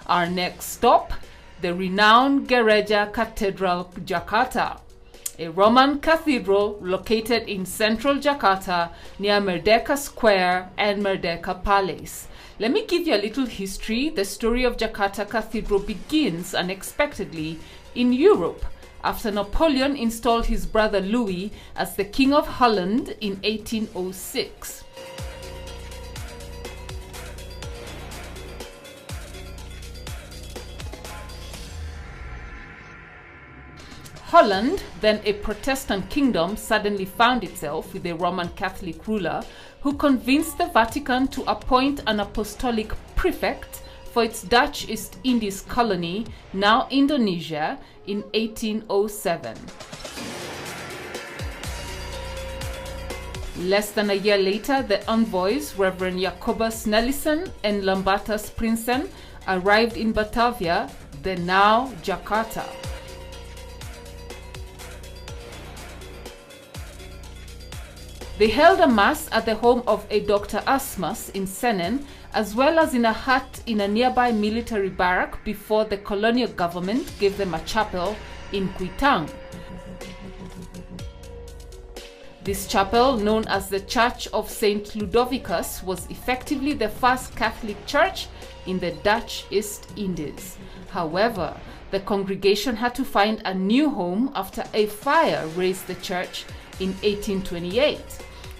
Our next stop, the renowned Gereja Cathedral, Jakarta, a Roman cathedral located in central Jakarta near Merdeka Square and Merdeka Palace. Let me give you a little history. The story of Jakarta Cathedral begins unexpectedly in Europe after Napoleon installed his brother Louis as the King of Holland in 1806. Holland, then a Protestant kingdom, suddenly found itself with a Roman Catholic ruler who convinced the Vatican to appoint an apostolic prefect for its Dutch East Indies colony, now Indonesia, in 1807. Less than a year later, the envoys, Reverend Jacobus Nelson and Lambertus Prinsen, arrived in Batavia, the now Jakarta. They held a mass at the home of a Dr. Asmus in Senen, as well as in a hut in a nearby military barrack before the colonial government gave them a chapel in Kuitang. This chapel, known as the Church of St. Ludovicus, was effectively the first Catholic church in the Dutch East Indies. However, the congregation had to find a new home after a fire razed the church in 1828.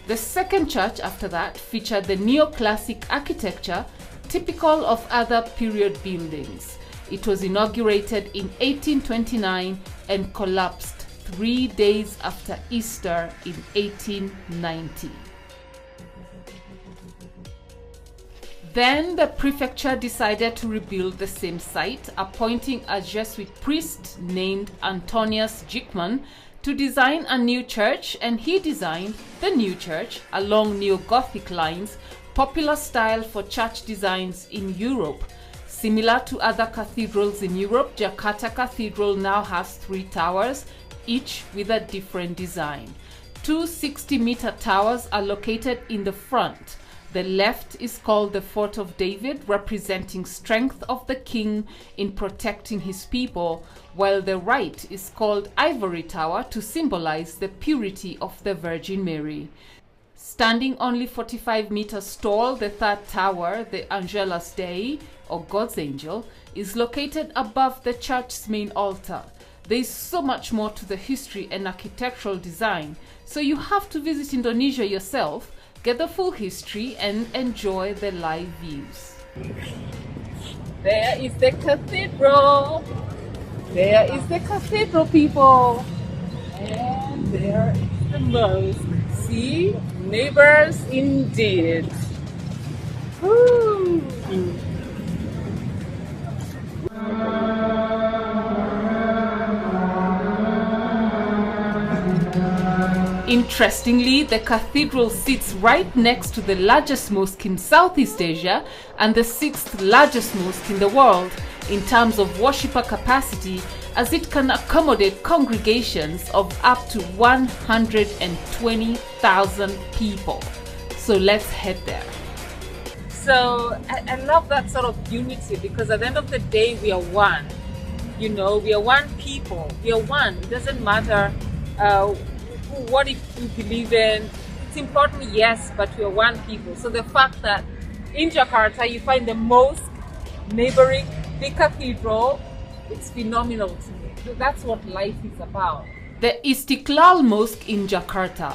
The second church after that featured the neoclassic architecture typical of other period buildings. It was inaugurated in 1829 and collapsed 3 days after Easter in 1890. Then the prefecture decided to rebuild the same site, appointing a Jesuit priest named Antonius Jickman to design a new church, and he designed the new church along neo-Gothic lines, popular style for church designs in Europe. Similar to other cathedrals in Europe, Jakarta Cathedral now has 3 towers, each with a different design. 2 60-meter towers are located in the front. The left is called the Fort of David, representing strength of the king in protecting his people, while the right is called Ivory Tower to symbolize the purity of the Virgin Mary. Standing only 45 meters tall, the third tower, the Angelus Dei, or God's Angel, is located above the church's main altar. There is so much more to the history and architectural design, so you have to visit Indonesia yourself, get the full history, and enjoy the live views. There is the cathedral. There is the cathedral, people. And there is the mosque. See? Neighbors indeed. Woo! Interestingly, the cathedral sits right next to the largest mosque in Southeast Asia and the 6th largest mosque in the world in terms of worshipper capacity, as it can accommodate congregations of up to 120,000 people. So let's head there. So I love that sort of unity, because at the end of the day we are one. You know, we are one people. We are one. It doesn't matter what you believe in. It's important, yes, but we are one people. So the fact that in Jakarta you find the mosque neighboring the cathedral, it's phenomenal to me. So that's what life is about. The Istiqlal Mosque in Jakarta.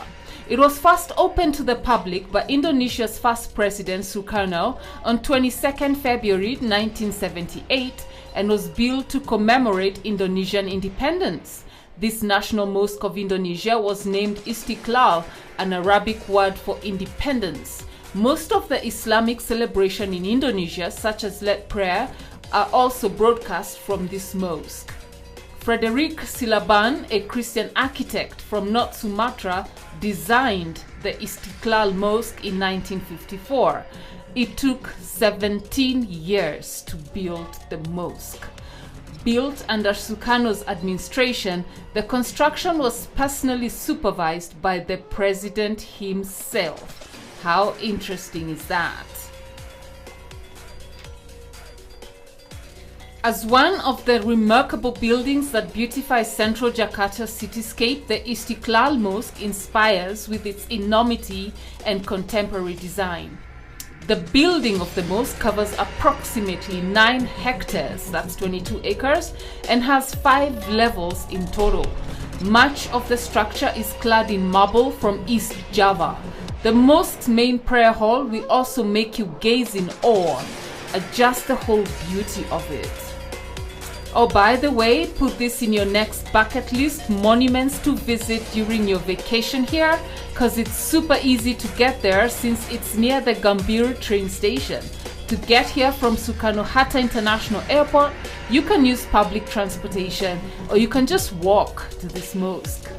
It was first opened to the public by Indonesia's first president Sukarno on 22nd February 1978 and was built to commemorate Indonesian independence. This national mosque of Indonesia was named Istiqlal, an Arabic word for independence. Most of the Islamic celebration in Indonesia, such as Led prayer, are also broadcast from this mosque. Frederick Silaban, a Christian architect from North Sumatra, designed the Istiqlal Mosque in 1954. It took 17 years to build the mosque. Built under Sukarno's administration, the construction was personally supervised by the president himself. How interesting is that? As one of the remarkable buildings that beautify central Jakarta's cityscape, the Istiqlal Mosque inspires with its enormity and contemporary design. The building of the mosque covers approximately 9 hectares, that's 22 acres, and has 5 levels in total. Much of the structure is clad in marble from East Java. The mosque's main prayer hall will also make you gaze in awe at just the whole beauty of it. Oh, by the way, put this in your next bucket list, monuments to visit during your vacation here, because it's super easy to get there since it's near the Gambir train station. To get here from Sukarno-Hatta International Airport, you can use public transportation or you can just walk to this mosque.